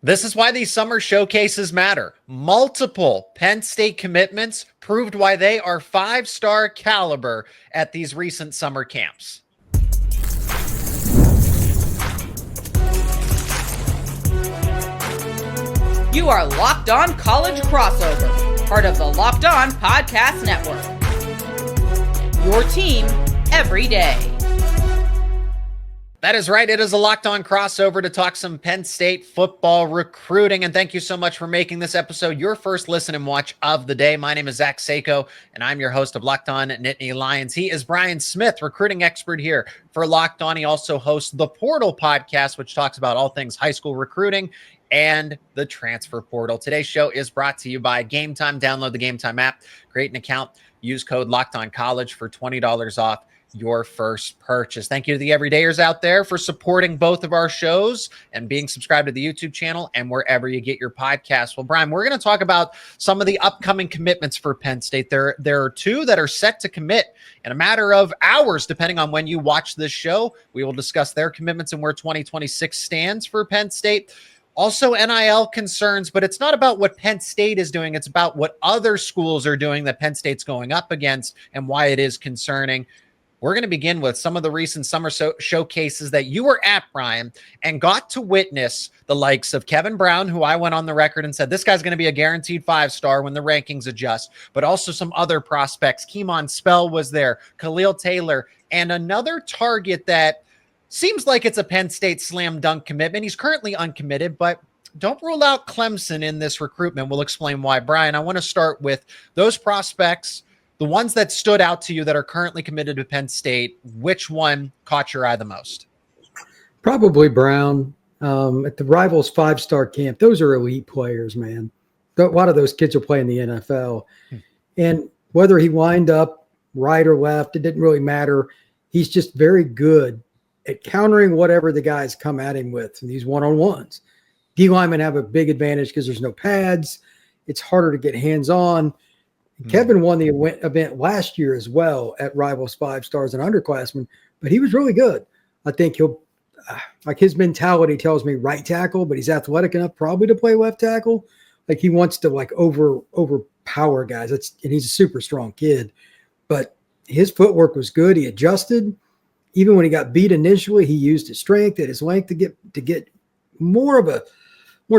This is why these summer showcases matter. Multiple Penn State commitments proved why they are 5-star caliber at these recent summer camps. You are Locked On College Crossover, part of the Locked On Podcast Network. Your team every day. That is right. It is a Locked On crossover to talk some Penn State football recruiting. And thank you so much for making this episode your first listen and watch of the day. My name is Zach Seyko, and I'm your host of Locked On Nittany Lions. He is Brian Smith, recruiting expert here for Locked On. He also hosts the Portal podcast, which talks about all things high school recruiting and the transfer portal. Today's show is brought to you by Gametime. Download the Gametime app, create an account, use code LOCKEDONCollege for $20 off your first purchase. Thank you to the everydayers out there for supporting both of our shows and being subscribed to the YouTube channel and wherever you get your podcasts. Well, Brian, we're going to talk about some of the upcoming commitments for Penn State. There are two that are set to commit in a matter of hours, depending on when you watch this show. We will discuss their commitments and where 2026 stands for Penn State. Also NIL concerns, but it's not about what Penn State is doing. It's about what other schools are doing that Penn State's going up against and why it is concerning. We're going to begin with some of the recent summer showcases that you were at, Brian, and got to witness the likes of Kevin Brown, who I went on the record and said, this guy's going to be a guaranteed 5-star when the rankings adjust, but also some other prospects. Kemon Spell was there, Khalil Taylor, and another target that seems like it's a Penn State slam dunk commitment. He's currently uncommitted, but don't rule out Clemson in this recruitment. We'll explain why. Brian, I want to start with those prospects, the ones that stood out to you that are currently committed to Penn State. Which one caught your eye the most? Probably Brown. At the Rivals 5-star camp, those are elite players, man. A lot of those kids will play in the NFL. And whether he lined up right or left, it didn't really matter. He's just very good at countering whatever the guys come at him with in these one-on-ones. D linemen have a big advantage because there's no pads. It's harder to get hands-on. Kevin won the event last year as well at Rivals 5-stars and underclassmen, but he was really good. I think he'll like his mentality tells me right tackle, but he's athletic enough probably to play left tackle. Like he wants to like overpower guys. And he's a super strong kid, but his footwork was good. He adjusted. Even when he got beat initially, he used his strength and his length to get more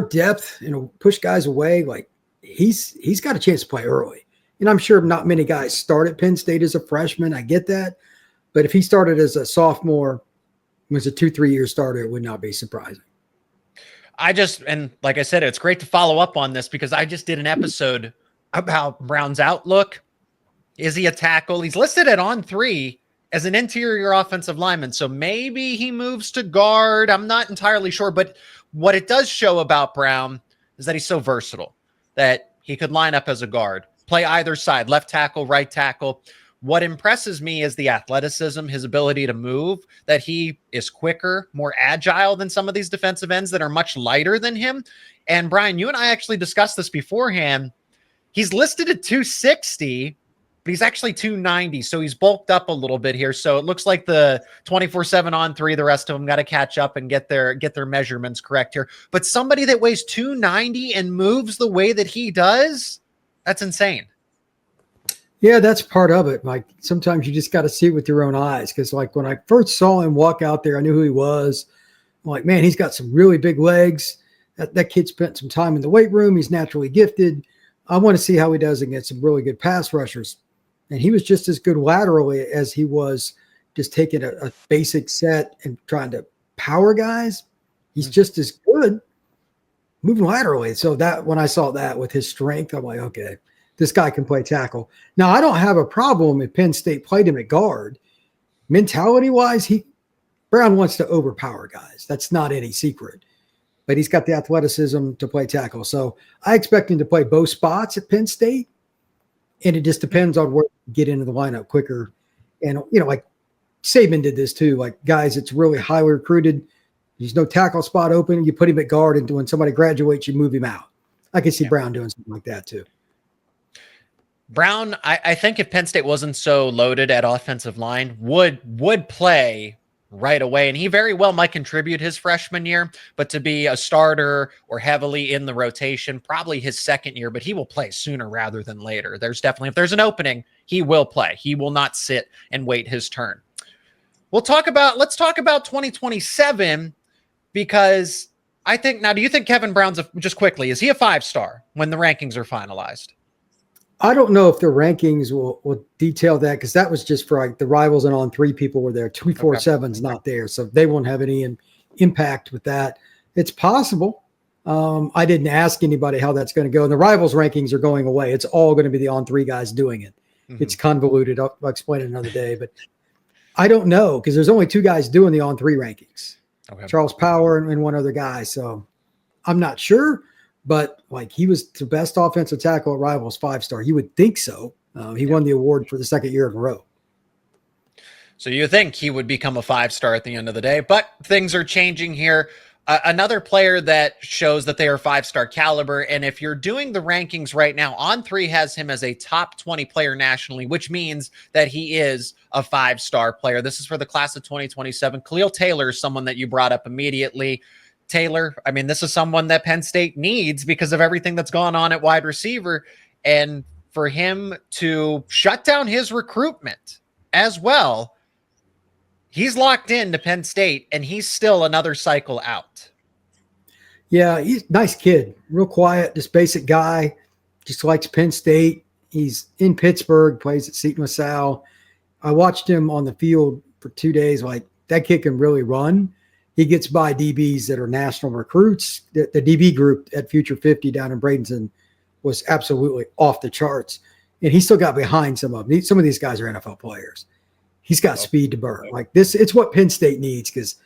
depth, push guys away. Like he's got a chance to play early. And I'm sure not many guys start at Penn State as a freshman. I get that. But if he started as a sophomore, was a 2-3 year starter, it would not be surprising. And like I said, it's great to follow up on this because I just did an episode about Brown's outlook. Is he a tackle? He's listed at on 3 as an interior offensive lineman. So maybe he moves to guard. I'm not entirely sure. But what it does show about Brown is that he's so versatile that he could line up as a guard, play either side, left tackle, right tackle. What impresses me is the athleticism, his ability to move, that he is quicker, more agile than some of these defensive ends that are much lighter than him. And Brian, you and I actually discussed this beforehand. He's listed at 260, but he's actually 290. So he's bulked up a little bit here. So it looks like the 24/7 on 3, the rest of them got to catch up and get their measurements correct here. But somebody that weighs 290 and moves the way that he does, that's insane. Yeah, that's part of it. Like sometimes you just got to see it with your own eyes. Because like when I first saw him walk out there, I knew who he was. I'm like, man, he's got some really big legs. That kid spent some time in the weight room. He's naturally gifted. I want to see how he does against some really good pass rushers. And he was just as good laterally as he was just taking a basic set and trying to power guys. He's just as good moving laterally. So that when I saw that with his strength, I'm like, okay, this guy can play tackle. Now, I don't have a problem if Penn State played him at guard. Mentality-wise, Brown wants to overpower guys. That's not any secret. But he's got the athleticism to play tackle. So I expect him to play both spots at Penn State. And it just depends on where you get into the lineup quicker. And, like Saban did this too. Like, guys, it's really highly recruited. There's no tackle spot open. You put him at guard, and when somebody graduates, you move him out. I can see Brown doing something like that too. Brown, I think if Penn State wasn't so loaded at offensive line, would play right away. And he very well might contribute his freshman year, but to be a starter or heavily in the rotation, probably his second year, but he will play sooner rather than later. There's definitely, if there's an opening, he will play. He will not sit and wait his turn. Let's talk about 2027, because I think, now, do you think Kevin Brown's, just quickly, is he a 5-star when the rankings are finalized? I don't know if the rankings will detail that, because that was just for like the rivals and on 3 people were there. 247's not there, so they won't have any impact with that. It's possible. I didn't ask anybody how that's going to go. And the rivals rankings are going away. It's all going to be the on 3 guys doing it. Mm-hmm. It's convoluted. I'll explain it another day, but I don't know, because there's only 2 guys doing the on 3 rankings. Okay. Charles Power and one other guy. So I'm not sure. But like, he was the best offensive tackle at Rivals, 5-star. You would think so. He won the award for the second year in a row. So you think he would become a 5-star at the end of the day, but things are changing here. Another player that shows that they are 5-star caliber. And if you're doing the rankings right now, On3 has him as a top 20 player nationally, which means that he is a 5-star player. This is for the class of 2027. Khalil Taylor is someone that you brought up immediately. Taylor, I mean, this is someone that Penn State needs because of everything that's gone on at wide receiver. And for him to shut down his recruitment as well, he's locked in to Penn State, and he's still another cycle out. Yeah, he's a nice kid. Real quiet, just basic guy. Just likes Penn State. He's in Pittsburgh, plays at Seton LaSalle. I watched him on the field for 2 days. Like, that kid can really run. He gets by DBs that are national recruits. The DB group at Future 50 down in Bradenton was absolutely off the charts. And he still got behind some of them. Some of these guys are NFL players. He's got speed to burn. Like this, it's what Penn State needs, because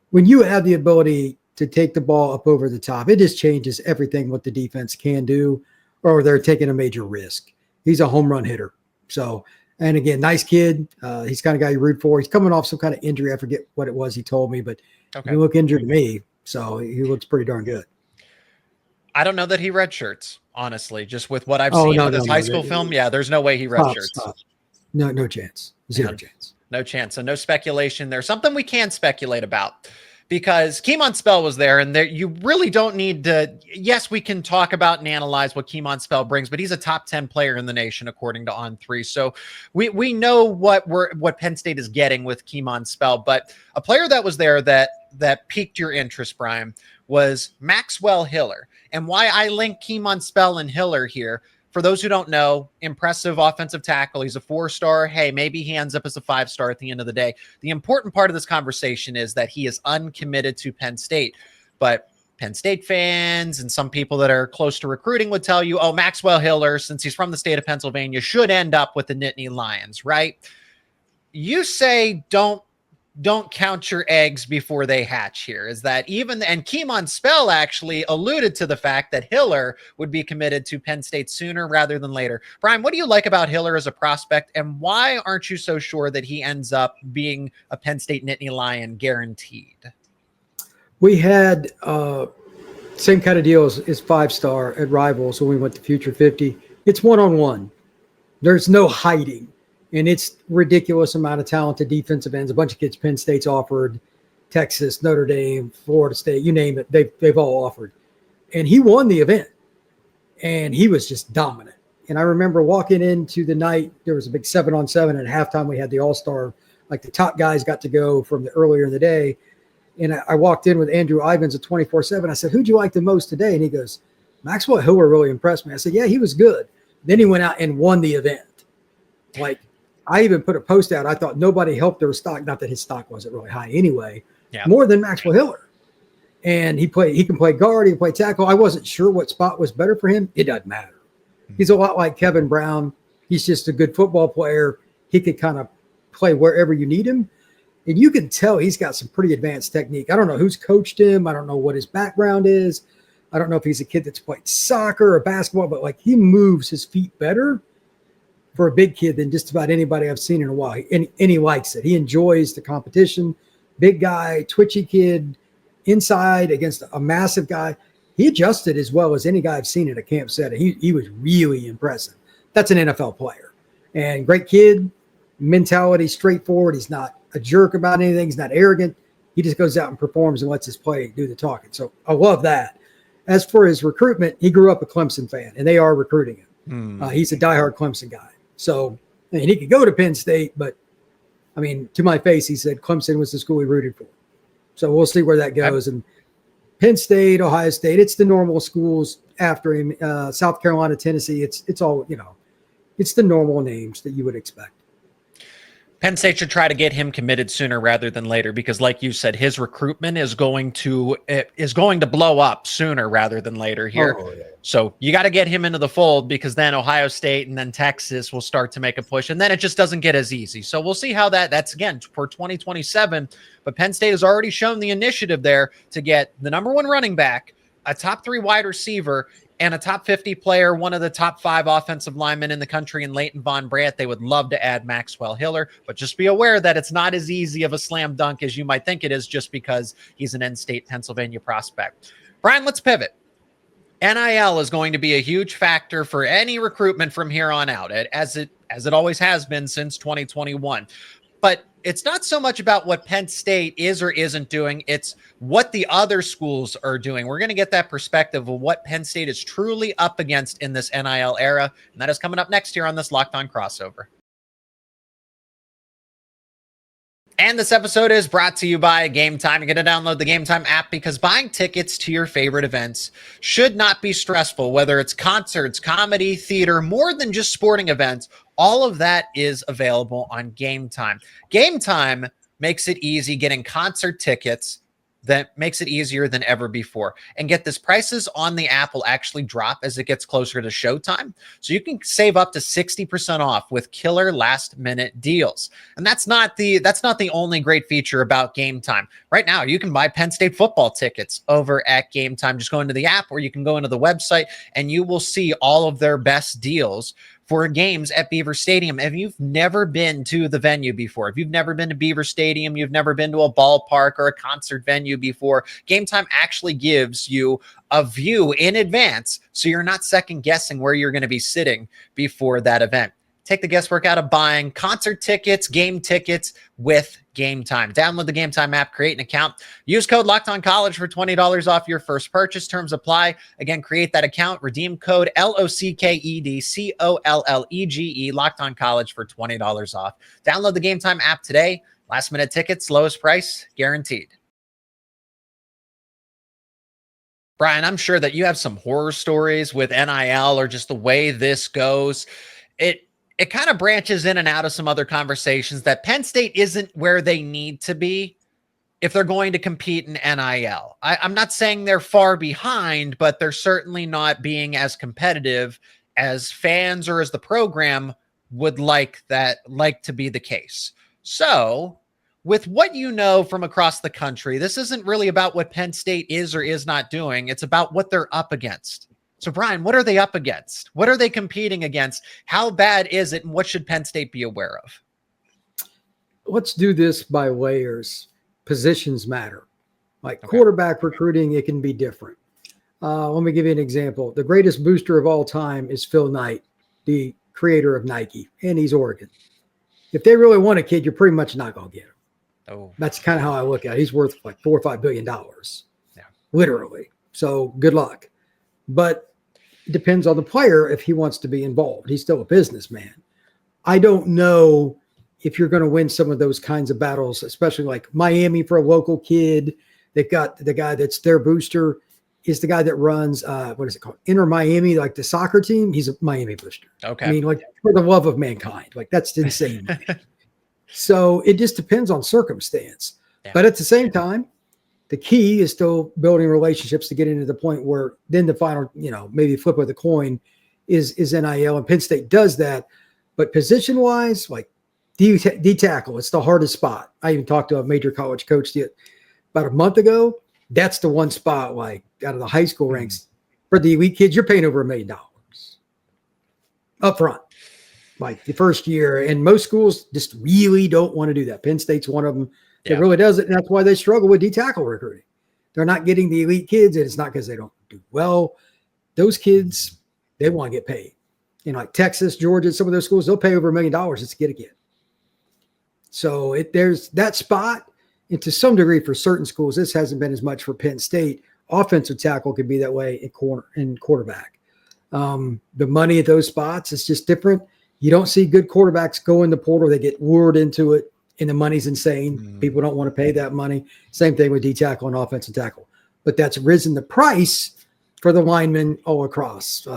when you have the ability to take the ball up over the top, it just changes everything what the defense can do, or they're taking a major risk. He's a home run hitter. So, and again, nice kid. He's the kind of guy you root for. He's coming off some kind of injury. I forget what it was he told me, but he looked injured to me. So he looks pretty darn good. I don't know that he redshirts, honestly, just with what I've seen with his high school film. Yeah, there's no way he redshirts. No chance. Zero chance. No chance. So no speculation there. Something we can speculate about, because Kemon Spell was there, and there you really don't need to. Yes, we can talk about and analyze what Kemon Spell brings, but he's a top 10 player in the nation according to On3. So we know what Penn State is getting with Kemon Spell. But a player that was there that piqued your interest, Brian, was Maxwell Hiller. And why I link Kemon Spell and Hiller here, for those who don't know, impressive offensive tackle. He's a 4-star. Hey, maybe he ends up as a 5-star at the end of the day. The important part of this conversation is that he is uncommitted to Penn State. But Penn State fans and some people that are close to recruiting would tell you, oh, Maxwell Hiller, since he's from the state of Pennsylvania, should end up with the Nittany Lions, right? You say don't count your eggs before they hatch here. Is that and Kemon Spell actually alluded to the fact that Hiller would be committed to Penn State sooner rather than later. Brian, what do you like about Hiller as a prospect, and why aren't you so sure that he ends up being a Penn State Nittany Lion guaranteed? We had same kind of deal as 5-star at Rivals when we went to Future 50. It's one-on-one. There's no hiding. And it's ridiculous amount of talented defensive ends. A bunch of kids Penn State's offered, Texas, Notre Dame, Florida State, you name it. They've all offered. And he won the event. And he was just dominant. And I remember walking into the night, there was a big 7-on-7. And at halftime, we had the all-star, like the top guys got to go from the earlier in the day. And I walked in with Andrew Ivins at 24/7. I said, who'd you like the most today? And he goes, Maxwell Hiller really impressed me. I said, yeah, he was good. Then he went out and won the event. Like, I even put a post out. I thought nobody helped their stock. Not that his stock wasn't really high anyway, more than Maxwell Hiller. And he can play guard. He can play tackle. I wasn't sure what spot was better for him. It doesn't matter. He's a lot like Kevin Brown. He's just a good football player. He could kind of play wherever you need him. And you can tell he's got some pretty advanced technique. I don't know who's coached him. I don't know what his background is. I don't know if he's a kid that's played soccer or basketball, but like he moves his feet better for a big kid than just about anybody I've seen in a while. And he likes it. He enjoys the competition. Big guy, twitchy kid, inside against a massive guy. He adjusted as well as any guy I've seen in a camp setting. He was really impressive. That's an NFL player. And great kid, mentality, straightforward. He's not a jerk about anything. He's not arrogant. He just goes out and performs and lets his play do the talking. So I love that. As for his recruitment, he grew up a Clemson fan, and they are recruiting him. He's a diehard Clemson guy. So, I mean, he could go to Penn State, but, I mean, to my face, he said Clemson was the school he rooted for. So we'll see where that goes. And Penn State, Ohio State, it's the normal schools after him. South Carolina, Tennessee, it's all, it's the normal names that you would expect. Penn State should try to get him committed sooner rather than later because, like you said, his recruitment is going to blow up sooner rather than later here. Oh, yeah. So you got to get him into the fold because then Ohio State and then Texas will start to make a push, and then it just doesn't get as easy. So we'll see how that's again for 2027. But Penn State has already shown the initiative there to get the number 1 running back, a top 3 wide receiver, and a top 50 player, one of the top 5 offensive linemen in the country in Leighton Von Brandt. They would love to add Maxwell Hiller, but just be aware that it's not as easy of a slam dunk as you might think it is just because he's an in-state Pennsylvania prospect. Brian, let's pivot. NIL is going to be a huge factor for any recruitment from here on out, as it always has been since 2021. But it's not so much about what Penn State is or isn't doing. It's what the other schools are doing. We're going to get that perspective of what Penn State is truly up against in this NIL era. And that is coming up next year on this Locked On Crossover. And this episode is brought to you by Gametime. You're going to download the Gametime app because buying tickets to your favorite events should not be stressful, whether it's concerts, comedy, theater, more than just sporting events. All of that is available on Gametime. Gametime makes it easy getting concert tickets. That makes it easier than ever before. And get this, prices on the app will actually drop as it gets closer to showtime. So you can save up to 60% off with killer last minute deals. And that's not the only great feature about Gametime. Right now, you can buy Penn State football tickets over at Gametime. Just go into the app or you can go into the website and you will see all of their best deals for games at Beaver Stadium. If you've never been to the venue before, if you've never been to Beaver Stadium, you've never been to a ballpark or a concert venue before, Gametime actually gives you a view in advance so you're not second guessing where you're going to be sitting before that event. Take the guesswork out of buying concert tickets, game tickets with Gametime. Download the Gametime app, create an account, use code LOCKEDONCollege for $20 off your first purchase. Terms apply. Again, create that account, redeem code LOCKEDCOLLEGE, LOCKEDONCollege for $20 off. Download the Gametime app today. Last minute tickets, lowest price, guaranteed. Brian, I'm sure that you have some horror stories with NIL or just the way this goes. It kind of branches in and out of some other conversations that Penn State isn't where they need to be if they're going to compete in NIL. I'm not saying they're far behind, but they're certainly not being as competitive as fans or as the program would like to be the case. So with what you know from across the country, this isn't really about what Penn State is or is not doing. It's about what they're up against. So, Brian, what are they up against? What are they competing against? How bad is it? And what should Penn State be aware of? Let's do this by layers. Positions matter. Like quarterback recruiting, it can be different. Let me give you an example. The greatest booster of all time is Phil Knight, the creator of Nike, and he's Oregon. If they really want a kid, you're pretty much not going to get him. Oh, that's kind of how I look at it. He's worth like $4 or $5 billion, literally. So good luck. But it depends on the player if he wants to be involved. He's still a businessman. I don't know if you're going to win some of those kinds of battles, especially like Miami for a local kid. They've got the guy that's their booster is the guy that runs, what is it called? Inter Miami, like the soccer team. He's a Miami booster. Okay. I mean, like for the love of mankind, like that's insane. So it just depends on circumstance. Yeah. But at the same time, the key is still building relationships to get into the point where then the final, maybe flip of the coin is NIL, and Penn State does that. But position-wise, like D tackle, it's the hardest spot. I even talked to a major college coach about a month ago. That's the one spot, like out of the high school ranks for the elite kids, you're paying over $1 million up front, like the first year. And most schools just really don't want to do that. Penn State's one of them. It really doesn't. And that's why they struggle with D-tackle recruiting. They're not getting the elite kids, and it's not because they don't do well. Those kids, they want to get paid. Like Texas, Georgia, some of those schools, they'll pay over $1 million just to get a kid. So there's that spot. And to some degree for certain schools, this hasn't been as much for Penn State. Offensive tackle could be that way in quarterback. The money at those spots is just different. You don't see good quarterbacks go in the portal. They get lured into it, and the money's insane. People don't want to pay that money. Same thing with D tackle and offensive tackle. But that's risen the price for the linemen all across.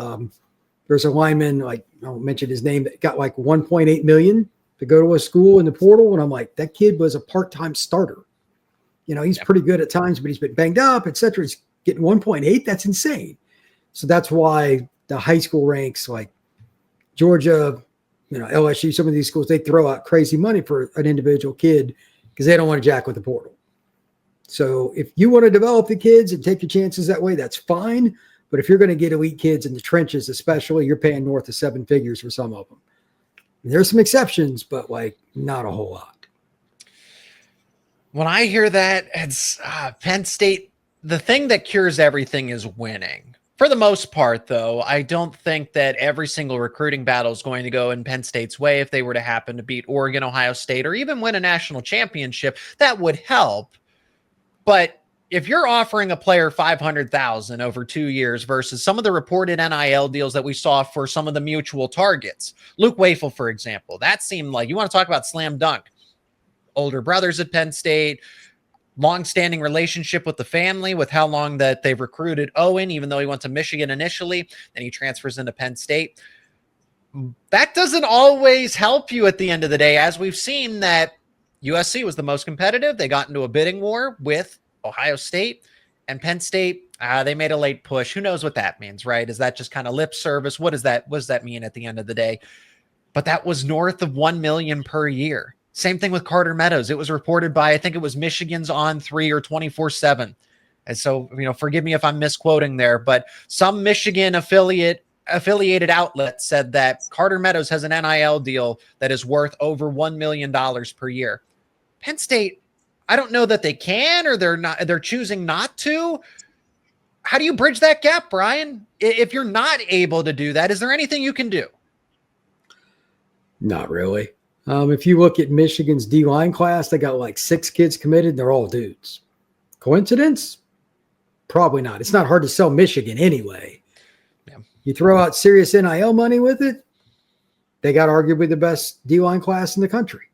There's a lineman, like I won't mention his name, that got like $1.8 million to go to a school in the portal. And I'm like, that kid was a part-time starter. He's pretty good at times, but he's been banged up, et cetera. He's getting 1.8. That's insane. So that's why the high school ranks like Georgia, LSU, some of these schools, they throw out crazy money for an individual kid because they don't want to jack with the portal. So if you want to develop the kids and take your chances that way, that's fine. But if you're going to get elite kids in the trenches, especially, you're paying north of 7 figures for some of them. There's some exceptions, but like not a whole lot. When I hear that, it's Penn State. The thing that cures everything is winning. For the most part, though, I don't think that every single recruiting battle is going to go in Penn State's way. If they were to happen to beat Oregon, Ohio State, or even win a national championship, that would help. But if you're offering a player $500,000 over 2 years versus some of the reported NIL deals that we saw for some of the mutual targets, Luke Wafel, for example, that seemed like, you want to talk about slam dunk. Older brothers at Penn State, long-standing relationship with the family, with how long that they've recruited Owen, even though he went to Michigan initially, then he transfers into Penn State. That doesn't always help you at the end of the day, as we've seen that USC was the most competitive. They got into a bidding war with Ohio State, and Penn State, they made a late push. Who knows what that means, right? Is that just kind of lip service? What does that mean at the end of the day? But that was north of $1 million per year. Same thing with Carter Meadows. It was reported by, I think it was Michigan's On3 or 24/7. And so, forgive me if I'm misquoting there, but some Michigan affiliated outlet said that Carter Meadows has an NIL deal that is worth over $1 million per year. Penn State, I don't know that they can, or they're choosing not to. How do you bridge that gap, Brian? If you're not able to do that, is there anything you can do? Not really. If you look at Michigan's D-line class, they got like 6 kids committed. They're all dudes. Coincidence? Probably not. It's not hard to sell Michigan anyway. Yeah. You throw out serious NIL money with it, they got arguably the best D-line class in the country.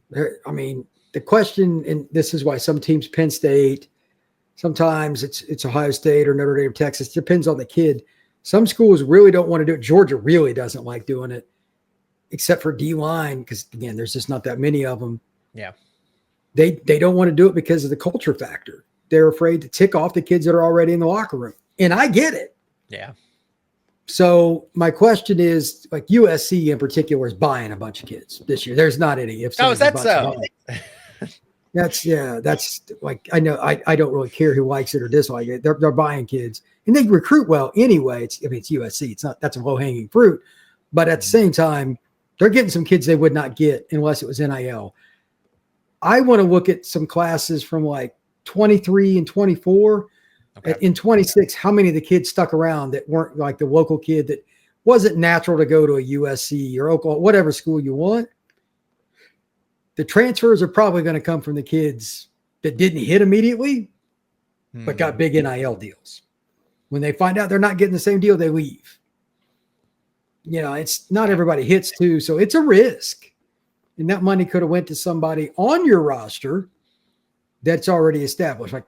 The question, and this is why some teams, Penn State, sometimes it's Ohio State or Notre Dame, Texas, depends on the kid. Some schools really don't want to do it. Georgia really doesn't like doing it, except for D-line, because, again, there's just not that many of them. Yeah. They don't want to do it because of the culture factor. They're afraid to tick off the kids that are already in the locker room. And I get it. Yeah. So my question is, like, USC in particular is buying a bunch of kids this year. There's not any. Is that so? That's like, I know I don't really care who likes it or dislikes it. They're buying kids, and they recruit well anyway. It's USC. That's a low-hanging fruit. But at the same time, they're getting some kids they would not get unless it was NIL. I want to look at some classes from like 23 and 24. Okay. In 26, how many of the kids stuck around that weren't like the local kid that wasn't natural to go to a USC or Oklahoma, whatever school you want? The transfers are probably going to come from the kids that didn't hit immediately, but got big NIL deals. When they find out they're not getting the same deal, they leave. It's not everybody hits too, so it's a risk. And that money could have went to somebody on your roster that's already established. Like,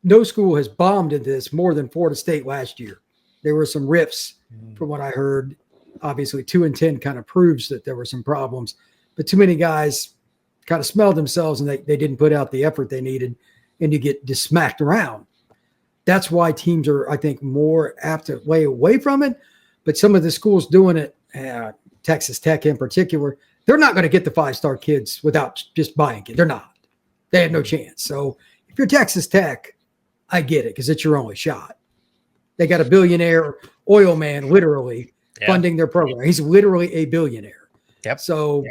no school has bombed into this more than Florida State last year. There were some rifts from what I heard. Obviously, 2-10 kind of proves that there were some problems, but too many guys kind of smelled themselves and they didn't put out the effort they needed, and you get just smacked around. That's why teams are, I think, more apt to lay away from it. But some of the schools doing it, Texas Tech in particular, they're not going to get the 5-star kids without just buying it. They're not. They have no chance. So if you're Texas Tech, I get it, because it's your only shot. They got a billionaire oil man literally funding their program. He's literally a billionaire. Yep. So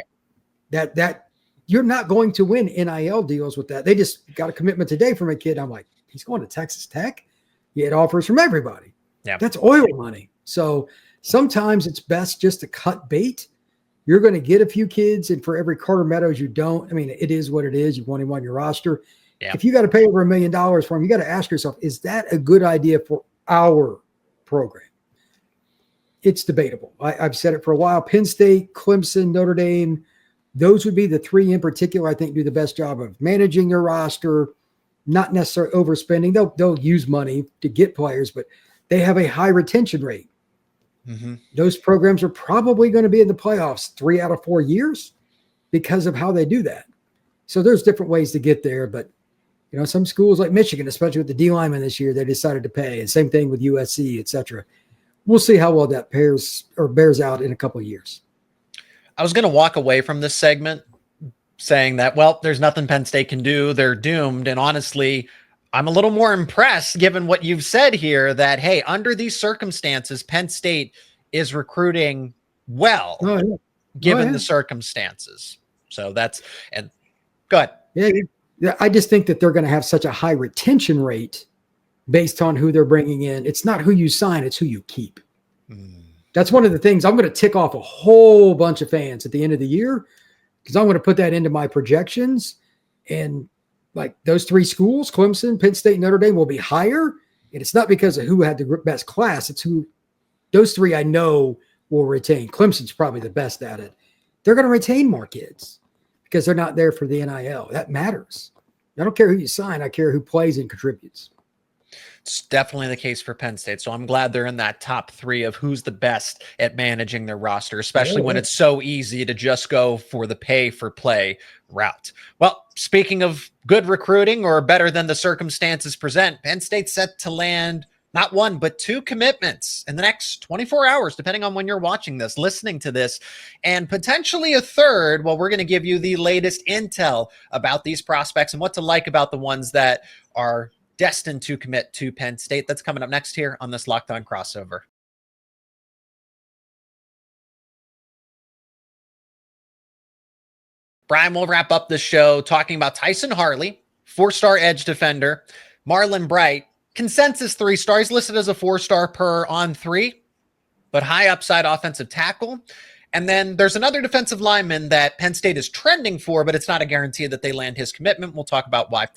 that you're not going to win NIL deals with that. They just got a commitment today from a kid. I'm like, he's going to Texas Tech? He had offers from everybody. Yeah. That's oil money. So sometimes it's best just to cut bait You're going to get a few kids, and for every Carter Meadows you don't, I mean, it is what it is. You want him on your roster. Yeah. If you got to pay over $1 million for him, you got to ask yourself, is that a good idea for our program? It's debatable. I've said it for a while. Penn State, Clemson, Notre Dame, those would be the three in particular I think do the best job of managing their roster, not necessarily overspending. They'll use money to get players, but they have a high retention rate. Mm-hmm. Those programs are probably going to be in the playoffs 3 out of 4 years because of how they do that. So there's different ways to get there, but some schools like Michigan, especially with the D lineman this year, they decided to pay, and same thing with USC, et cetera. We'll see how well that bears out in a couple of years. I was going to walk away from this segment saying that, well, there's nothing Penn State can do. They're doomed. And honestly, I'm a little more impressed given what you've said here that, hey, under these circumstances, Penn State is recruiting well, given the circumstances. So and go ahead. Yeah. I just think that they're going to have such a high retention rate based on who they're bringing in. It's not who you sign, it's who you keep. That's one of the things I'm going to tick off a whole bunch of fans at the end of the year, because I'm going to put that into my projections. And like those three schools, Clemson, Penn State, Notre Dame, will be higher. And it's not because of who had the best class. It's who those three I know will retain. Clemson's probably the best at it. They're going to retain more kids because they're not there for the NIL. That matters. I don't care who you sign. I care who plays and contributes. It's definitely the case for Penn State. So I'm glad they're in that top 3 of who's the best at managing their roster, especially when it's so easy to just go for the pay for play route. Well, speaking of good recruiting or better than the circumstances present, Penn State's set to land not 1, but 2 commitments in the next 24 hours, depending on when you're watching this, listening to this, and potentially a third. Well, we're going to give you the latest intel about these prospects and what to like about the ones that are destined to commit to Penn State. That's coming up next here on this Locked On Crossover. Brian, we'll wrap up the show talking about Tyson Harley, 4-star edge defender, Marlon Bright, consensus 3 stars, listed as a 4-star per on 3, but high upside offensive tackle. And then there's another defensive lineman that Penn State is trending for, but it's not a guarantee that they land his commitment. We'll talk about why.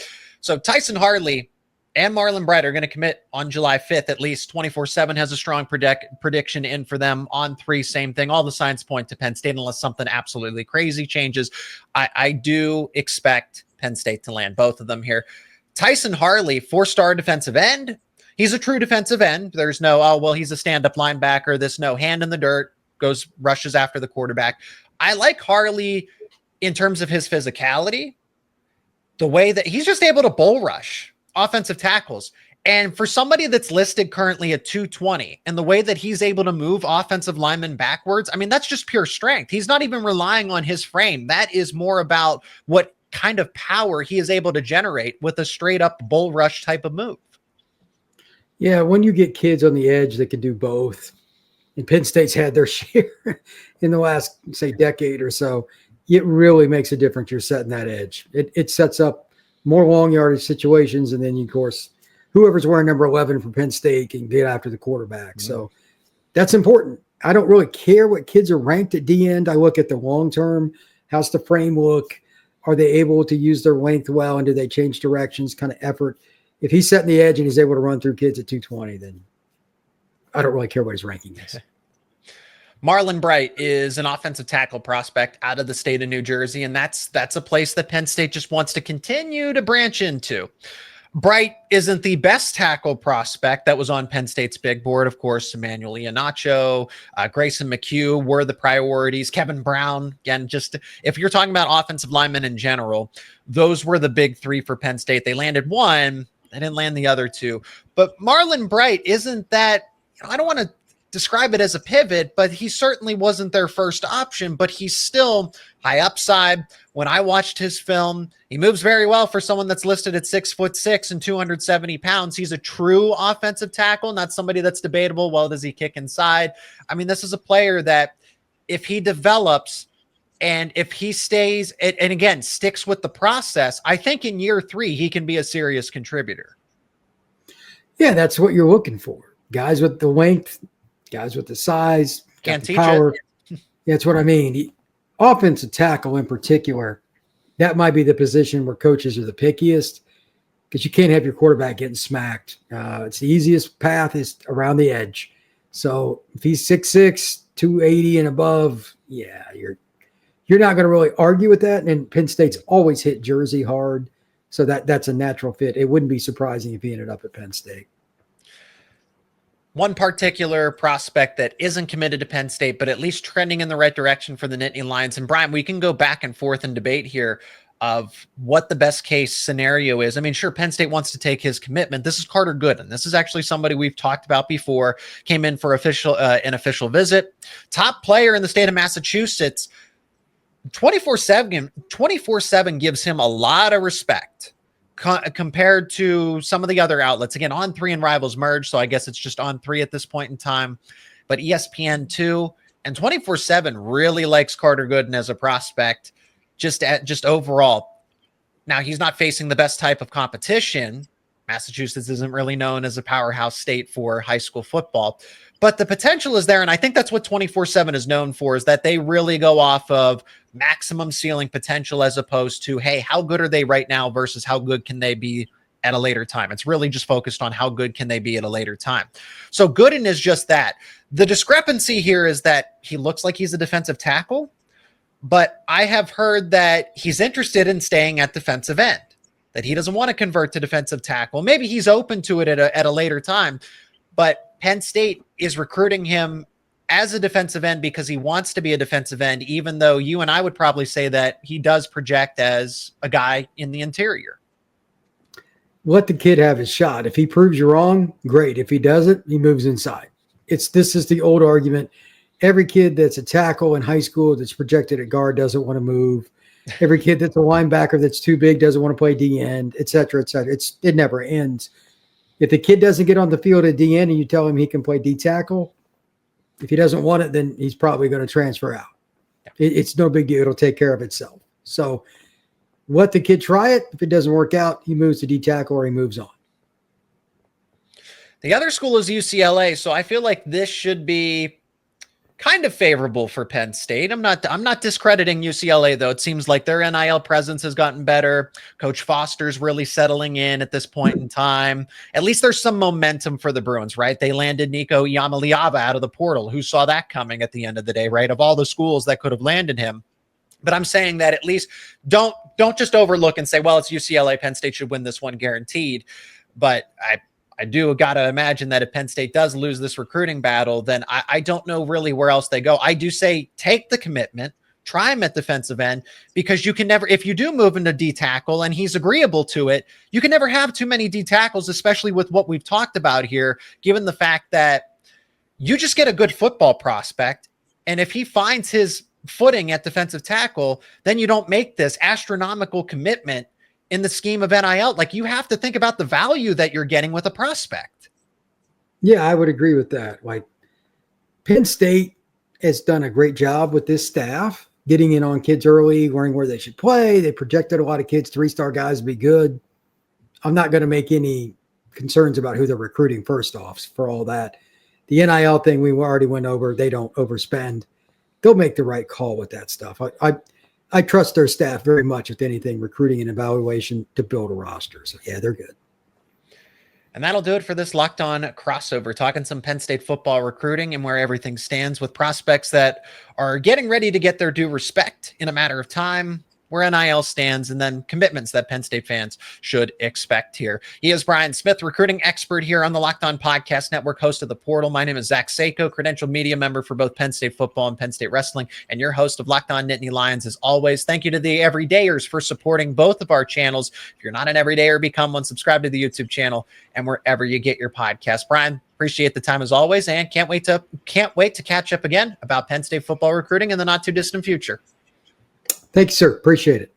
So Tyson Harley and Marlon Bright are going to commit on July 5th, at least. 24/7 has a strong prediction in for them. On 3, same thing. All the signs point to Penn State unless something absolutely crazy changes. I do expect Penn State to land both of them here. Tyson Harley, 4-star defensive end. He's a true defensive end. There's no, he's a stand-up linebacker. This no hand in the dirt, rushes after the quarterback. I like Harley in terms of his physicality, the way that he's just able to bull rush offensive tackles. And for somebody that's listed currently at 220 and the way that he's able to move offensive linemen backwards, I mean, that's just pure strength. He's not even relying on his frame. That is more about what kind of power he is able to generate with a straight up bull rush type of move. Yeah. When you get kids on the edge that can do both, and Penn State's had their share in the last, say, decade or so, it really makes a difference. You're setting that edge. It sets up more long yardage situations. And then, of course, whoever's wearing number 11 for Penn State can get after the quarterback. Mm-hmm. So that's important. I don't really care what kids are ranked at D end. I look at the long term. How's the frame look? Are they able to use their length well? And do they change directions, kind of effort? If he's setting the edge and he's able to run through kids at 220, then I don't really care what his ranking is. Marlon Bright is an offensive tackle prospect out of the state of New Jersey, and that's a place that Penn State just wants to continue to branch into. Bright isn't the best tackle prospect that was on Penn State's big board. Of course, Emmanuel Iheanacho, Grayson McHugh were the priorities. Kevin Brown, again, just if you're talking about offensive linemen in general, those were the big 3 for Penn State. They landed 1, they didn't land the other 2. But Marlon Bright isn't that, I don't want to describe it as a pivot, but he certainly wasn't their first option, but he's still high upside. When I watched his film, he moves very well for someone that's listed at 6'6" and 270 pounds. He's a true offensive tackle, not somebody that's debatable. Well, does he kick inside? I mean, this is a player that if he develops and if he stays and again, sticks with the process, I think in year 3, he can be a serious contributor. Yeah, that's what you're looking for. Guys with the length, guys with the size, can't the teach power. it. That's what I mean. Offensive tackle in particular, that might be the position where coaches are the pickiest because you can't have your quarterback getting smacked. It's the easiest path is around the edge. So if he's 6'6", 280 and above, yeah, you're not going to really argue with that. And Penn State's always hit Jersey hard. So that's a natural fit. It wouldn't be surprising if he ended up at Penn State. One particular prospect that isn't committed to Penn State, but at least trending in the right direction for the Nittany Lions. And Brian, we can go back and forth and debate here of what the best case scenario is. I mean, sure, Penn State wants to take his commitment. This is Carter Gooden. This is actually somebody we've talked about before, came in for an official visit. Top player in the state of Massachusetts. 24/7 gives him a lot of respect compared to some of the other outlets. Again, On3 and Rivals merged, so I guess it's just On3 at this point in time. But ESPN2 and 24/7 really likes Carter Gooden as a prospect, just overall. Now, he's not facing the best type of competition. Massachusetts isn't really known as a powerhouse state for high school football, but the potential is there. And I think that's what 24/7 is known for, is that they really go off of maximum ceiling potential as opposed to, hey, how good are they right now versus how good can they be at a later time. It's really just focused on how good can they be at a later time. So Gooden is just that. The discrepancy here is that he looks like he's a defensive tackle, but I have heard that he's interested in staying at defensive end, that he doesn't want to convert to defensive tackle. Maybe he's open to it at a later time, but Penn State is recruiting him as a defensive end because he wants to be a defensive end, even though you and I would probably say that he does project as a guy in the interior. Let the kid have his shot. If he proves you wrong, great. If he doesn't, he moves inside. This is the old argument. Every kid that's a tackle in high school that's projected at guard doesn't want to move. Every kid that's a linebacker that's too big doesn't want to play D end, et cetera, et cetera. It never ends. If the kid doesn't get on the field at D end and you tell him he can play D tackle, if he doesn't want it, then he's probably going to transfer out. It's no big deal. It'll take care of itself. So let the kid try it. If it doesn't work out, he moves to D tackle or he moves on. The other school is UCLA, so I feel like this should be kind of favorable for Penn State. I'm not discrediting UCLA, though. It seems like their NIL presence has gotten better. Coach Foster's really settling in at this point in time. At least there's some momentum for the Bruins, right? They landed Nico Iamaleava out of the portal. Who saw that coming at the end of the day, right? Of all the schools that could have landed him. But I'm saying that at least don't just overlook and say, well, it's UCLA. Penn State should win this one guaranteed. But I do got to imagine that if Penn State does lose this recruiting battle, then I don't know really where else they go. I do say take the commitment, try him at defensive end, because you can never, if you do move into D tackle and he's agreeable to it, you can never have too many D tackles, especially with what we've talked about here, given the fact that you just get a good football prospect. And if he finds his footing at defensive tackle, then you don't make this astronomical commitment in the scheme of NIL. Like, you have to think about the value that you're getting with a prospect. Yeah, I would agree with that. Like, Penn State has done a great job with this staff, getting in on kids early, learning where they should play. They projected a lot of kids, 3-star guys to be good. I'm not going to make any concerns about who they're recruiting first off for all that. The NIL thing we already went over. They don't overspend. They'll make the right call with that stuff. I trust their staff very much, if anything, recruiting and evaluation to build a roster. So, yeah, they're good. And that'll do it for this Locked On crossover, talking some Penn State football recruiting and where everything stands with prospects that are getting ready to get their due respect in a matter of time, where NIL stands, and then commitments that Penn State fans should expect here. He is Brian Smith, recruiting expert here on the Locked On Podcast Network, host of The Portal. My name is Zach Seyko, credentialed media member for both Penn State football and Penn State wrestling, and your host of Locked On Nittany Lions as always. Thank you to the everydayers for supporting both of our channels. If you're not an everydayer, become one. Subscribe to the YouTube channel and wherever you get your podcast. Brian, appreciate the time as always, and can't wait to catch up again about Penn State football recruiting in the not too distant future. Thank you, sir. Appreciate it.